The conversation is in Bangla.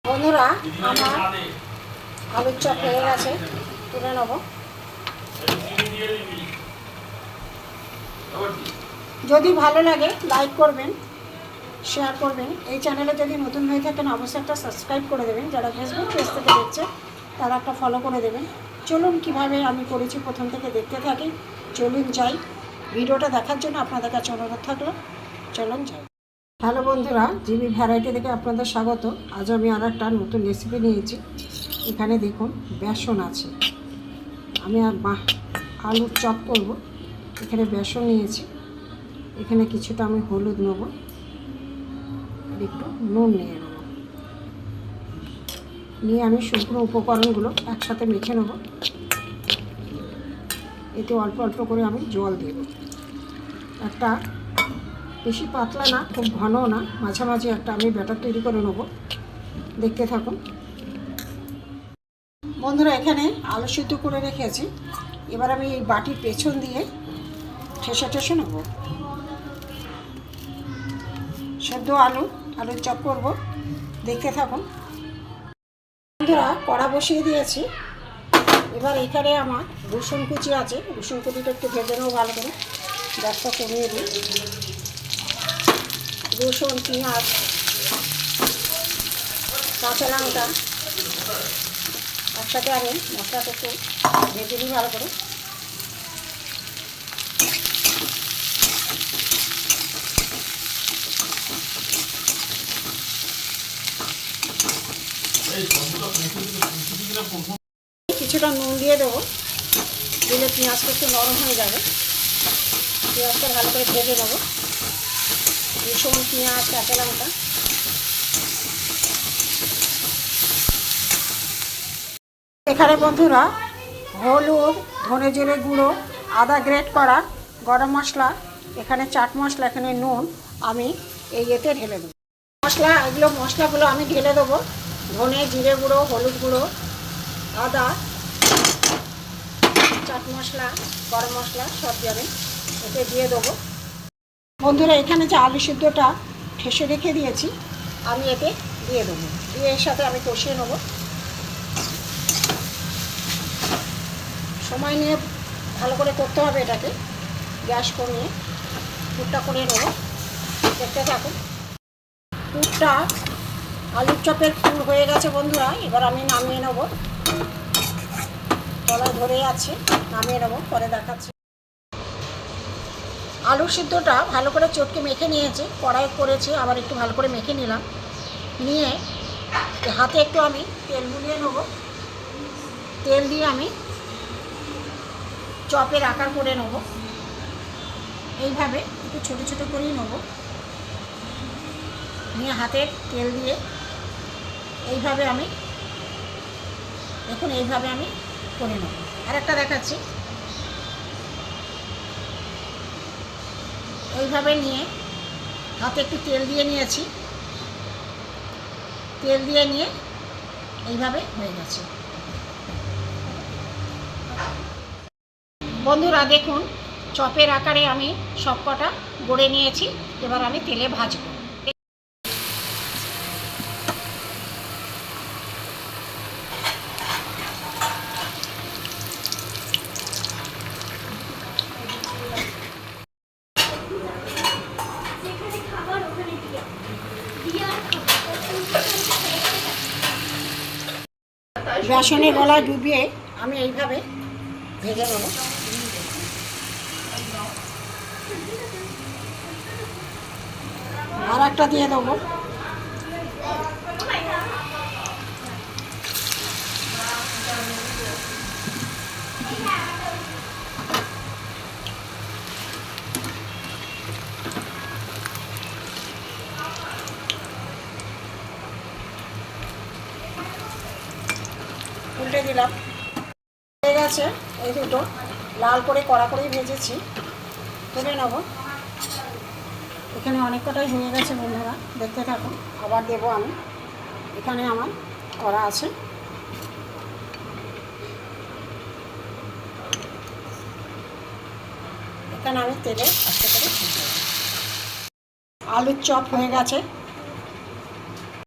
বন্ধুরা আমার আলুর চপ হয়ে গেছে, তুলে নেব। যদি ভালো লাগে লাইক করবেন, শেয়ার করবেন। এই চ্যানেলে যদি নতুন হয়ে থাকেন অবশ্যই একটা সাবস্ক্রাইব করে দেবেন। যারা ফেসবুক পেজ থেকে দেখছে তারা একটা ফলো করে দেবেন। চলুন কীভাবে আমি করেছি প্রথম থেকে দেখতে থাকি। চলুন যাই, ভিডিওটা দেখার জন্য আপনাদের কাছে অনুরোধ থাকলো। চলুন যাই। হ্যালো বন্ধুরা, জিবি ভ্যারাইটি থেকে আপনাদের স্বাগত। আজ আমি আর একটা নতুন রেসিপি নিয়েছি। এখানে দেখুন বেসন আছে, আমি আর আলুর চপ করব। এখানে বেসন নিয়েছি, এখানে কিছুটা আমি হলুদ নেব, আর একটু নুন নিয়ে নেব। নিয়ে আমি শুকনো উপকরণগুলো একসাথে মেখে নেব। এতে অল্প অল্প করে আমি জল দেব। একটা বেশি পাতলা না, খুব ঘনও না, মাঝামাঝি একটা আমি ব্যাটার তৈরি করে নেব। দেখতে থাকুন বন্ধুরা। এখানে আলু সিদ্ধ করে রেখেছি, এবার আমি এই বাটির পেছন দিয়ে ঠেসে ঠেসে নেব। সেদ্ধ আলুর চপ করব, দেখতে থাকুন বন্ধুরা। কড়া বসিয়ে দিয়েছি। এবার এখানে আমার রসুন কুচি আছে, রসুন কুচিটা একটু ভেজে নেবো ভালো করে। গ্যাসটা কমিয়ে দিই। রসুন, পেঁয়াজ, কাঁচা লঙ্কা একসাথে আমি মশলাটা একটু ভেজে নিই ভালো করে। কিছুটা নুন দিয়ে দেবো, দিলে পেঁয়াজটা একটু নরম হয়ে যাবে। পেঁয়াজটা ভালো করে ভেজে নেবো। রসুন, পেঁয়াজ, কাঁচা লঙ্কা। এখানে বন্ধুরা হলুদ, ধনে জিরে গুঁড়ো, আদা গ্রেট করা, গরম মশলা, এখানে চাট মশলা, এখানে নুন আমি এই এতে ঢেলে দেবো। মশলাগুলো আমি ঢেলে দেবো। ধনে জিরে গুঁড়ো, হলুদ গুঁড়ো, আদা, চাট মশলা, গরম মশলা সব যাবে, এতে দিয়ে দেবো। বন্ধুরা এখানে যে আলু সিদ্ধটা ঠেসে রেখে দিয়েছি আমি এতে দিয়ে দেবো। দিয়ে এর সাথে আমি কষিয়ে নেবো। সময় নিয়ে ভালো করে করতে হবে এটাকে। গ্যাস কমিয়ে পুরটা করে নেবো, দেখতে থাকুন। পুরটা আলুর চপের পুর হয়ে গেছে বন্ধুরা। এবার আমি নামিয়ে নেবো। তলায় ধরে আছে, নামিয়ে নেবো, পরে দেখাচ্ছি। আলু সিদ্ধটা ভালো করে চটকে মেখে নিয়েছি, কড়াই করেছি, আবার একটু ভালো করে মেখে নিলাম। নিয়ে হাতে একটু আমি তেল বুলিয়ে নেব। তেল দিয়ে আমি চপের আকার করে নেব। এইভাবে একটু ছোটো ছোটো করেই নেব। নিয়ে হাতে তেল দিয়ে এইভাবে আমি দেখুন এইভাবে আমি করে নেব। আর একটা দেখাচ্ছি। এইভাবে নিয়ে হাতে একটু তেল দিয়ে নিয়েছি, তেল দিয়ে নিয়ে এইভাবে হয়ে গেছে বন্ধুরা। দেখুন চপের আকারে আমি সবকটা গড়ে নিয়েছি। এবার আমি তেলে ভাজবো। বেসনের গলায় ডুবিয়ে আমি এইভাবে ভেজে নেব। আর একটা দিয়ে দেবো। উল্টে দিলাম। হয়ে গেছে এই দুটো, লাল করে কড়া করেই ভেজেছি, তুলে নেব। এখানে অনেক কটাই হয়ে গেছে বন্ধুরা, দেখতে থাকুন। আবার দেবো আমি। এখানে আমার করা আছে। এখানে আমি তেলে আস্তে করে আলুর চপ হয়ে গেছে।